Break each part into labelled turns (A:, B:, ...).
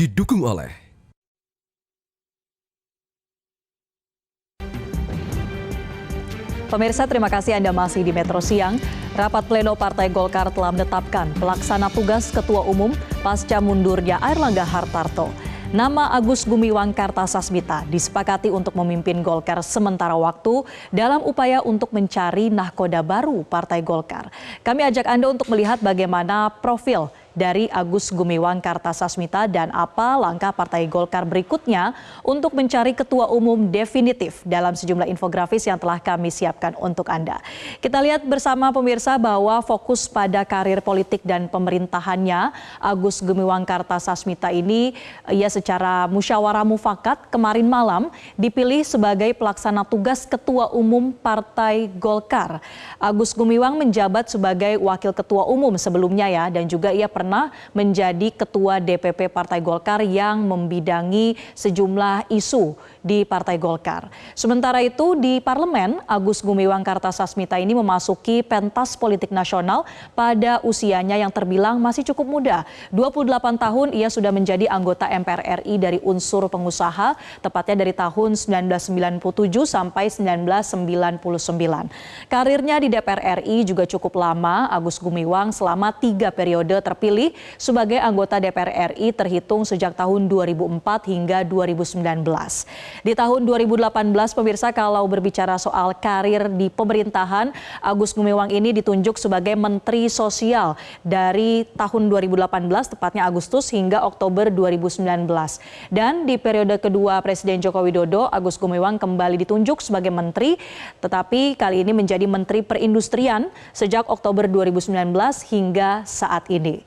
A: didukung oleh
B: Pemirsa, terima kasih Anda masih di Metro Siang. Rapat pleno Partai Golkar telah menetapkan pelaksana tugas Ketua Umum pasca mundurnya Airlangga Hartarto. Nama Agus Gumiwang Kartasasmita disepakati untuk memimpin Golkar sementara waktu dalam upaya untuk mencari nahkoda baru Partai Golkar. Kami ajak Anda untuk melihat bagaimana profil dari Agus Gumiwang Kartasasmita dan apa langkah Partai Golkar berikutnya untuk mencari ketua umum definitif dalam sejumlah infografis yang telah kami siapkan untuk Anda. Kita lihat bersama pemirsa bahwa fokus pada karir politik dan pemerintahannya, Agus Gumiwang Kartasasmita ini ia secara musyawarah mufakat kemarin malam dipilih sebagai pelaksana tugas Ketua Umum Partai Golkar. Agus Gumiwang menjabat sebagai wakil ketua umum sebelumnya ya, dan juga ia pernah menjadi ketua DPP Partai Golkar yang membidangi sejumlah isu di Partai Golkar. Sementara itu di parlemen, Agus Gumiwang Kartasasmita ini memasuki pentas politik nasional pada usianya yang terbilang masih cukup muda. 28 tahun ia sudah menjadi anggota MPR RI dari unsur pengusaha, tepatnya dari tahun 1997 sampai 1999. Karirnya di DPR RI juga cukup lama. Agus Gumiwang selama 3 periode terpilih sebagai anggota DPR RI terhitung sejak tahun 2004 hingga 2019. Di tahun 2018 pemirsa, kalau berbicara soal karir di pemerintahan, Agus Gumiwang ini ditunjuk sebagai Menteri Sosial dari tahun 2018 tepatnya Agustus hingga Oktober 2019. Dan di periode kedua Presiden Joko Widodo, Agus Gumiwang kembali ditunjuk sebagai menteri, tetapi kali ini menjadi Menteri Perindustrian sejak Oktober 2019 hingga saat ini.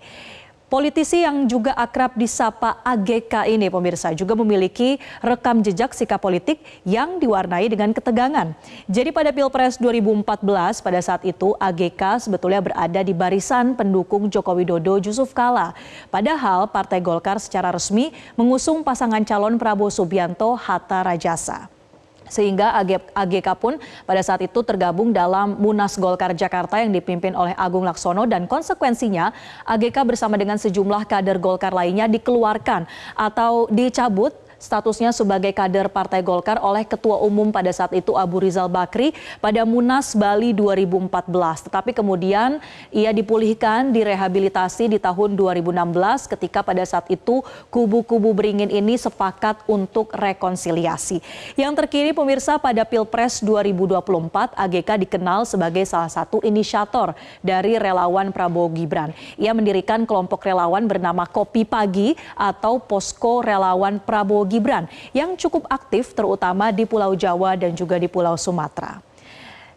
B: Politisi yang juga akrab disapa AGK ini pemirsa juga memiliki rekam jejak sikap politik yang diwarnai dengan ketegangan. Jadi pada Pilpres 2014 pada saat itu AGK sebetulnya berada di barisan pendukung Joko Widodo Yusuf Kala. Padahal Partai Golkar secara resmi mengusung pasangan calon Prabowo Subianto Hatta Rajasa. Sehingga AGK pun pada saat itu tergabung dalam Munas Golkar Jakarta yang dipimpin oleh Agung Laksono, dan konsekuensinya AGK bersama dengan sejumlah kader Golkar lainnya dikeluarkan atau dicabut statusnya sebagai kader Partai Golkar oleh Ketua Umum pada saat itu Abu Rizal Bakri pada Munas Bali 2014. Tetapi kemudian ia dipulihkan, direhabilitasi di tahun 2016 ketika pada saat itu kubu-kubu beringin ini sepakat untuk rekonsiliasi. Yang terkini pemirsa, pada Pilpres 2024 AGK dikenal sebagai salah satu inisiator dari relawan Prabowo Gibran. Ia mendirikan kelompok relawan bernama Kopi Pagi atau Posko Relawan Prabowo Gibran yang cukup aktif terutama di Pulau Jawa dan juga di Pulau Sumatera.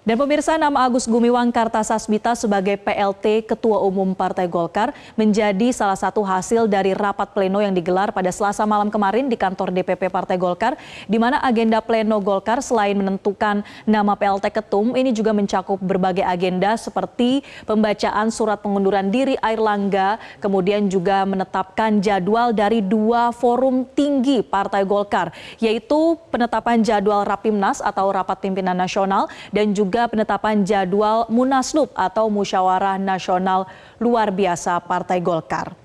B: Dan pemirsa, nama Agus Gumiwang Kartasasmita sebagai PLT Ketua Umum Partai Golkar menjadi salah satu hasil dari rapat pleno yang digelar pada Selasa malam kemarin di kantor DPP Partai Golkar, di mana agenda pleno Golkar selain menentukan nama PLT Ketum, ini juga mencakup berbagai agenda seperti pembacaan surat pengunduran diri Airlangga, kemudian juga menetapkan jadwal dari 2 forum tinggi Partai Golkar, yaitu penetapan jadwal Rapimnas atau Rapat Pimpinan Nasional dan juga penetapan jadwal Munaslup atau Musyawarah Nasional Luar Biasa Partai Golkar.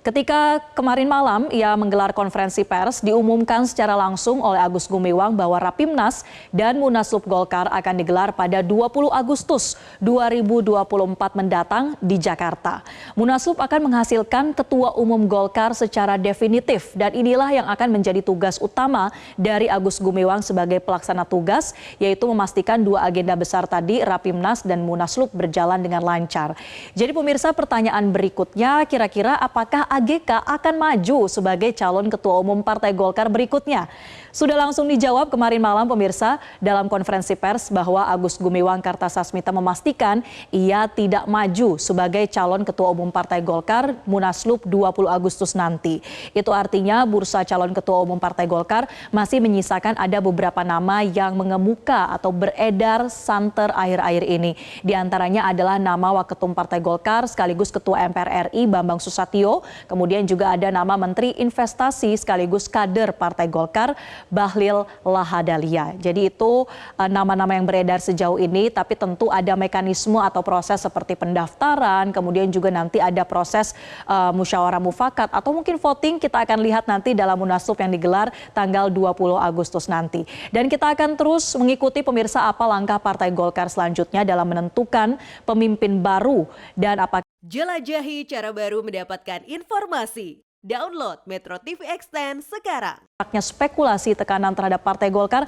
B: Ketika kemarin malam ia menggelar konferensi pers, diumumkan secara langsung oleh Agus Gumiwang bahwa Rapimnas dan Munaslup Golkar akan digelar pada 20 Agustus 2024 mendatang di Jakarta. Munaslup akan menghasilkan ketua umum Golkar secara definitif, dan inilah yang akan menjadi tugas utama dari Agus Gumiwang sebagai pelaksana tugas, yaitu memastikan 2 agenda besar tadi, Rapimnas dan Munaslup, berjalan dengan lancar. Jadi pemirsa, pertanyaan berikutnya, kira-kira apakah AGK akan maju sebagai calon ketua umum Partai Golkar berikutnya? Sudah langsung dijawab kemarin malam pemirsa dalam konferensi pers bahwa Agus Gumiwang Kartasasmita memastikan ia tidak maju sebagai calon ketua umum Partai Golkar Munaslup 20 Agustus nanti. Itu artinya bursa calon ketua umum Partai Golkar masih menyisakan ada beberapa nama yang mengemuka atau beredar santer akhir-akhir ini. Di antaranya adalah nama Waketum Partai Golkar sekaligus Ketua MPR RI Bambang Susatyo, Kemudian juga ada nama Menteri Investasi sekaligus kader Partai Golkar, Bahlil Lahadalia. Jadi itu nama-nama yang beredar sejauh ini, tapi tentu ada mekanisme atau proses seperti pendaftaran, kemudian juga nanti ada proses musyawarah mufakat atau mungkin voting, kita akan lihat nanti dalam Munaslup yang digelar tanggal 20 Agustus nanti. Dan kita akan terus mengikuti pemirsa apa langkah Partai Golkar selanjutnya dalam menentukan pemimpin baru dan apakah
A: jelajahi cara baru mendapatkan informasi. Download Metro TV Extend sekarang.
B: spekulasi tekanan terhadap Partai Golkar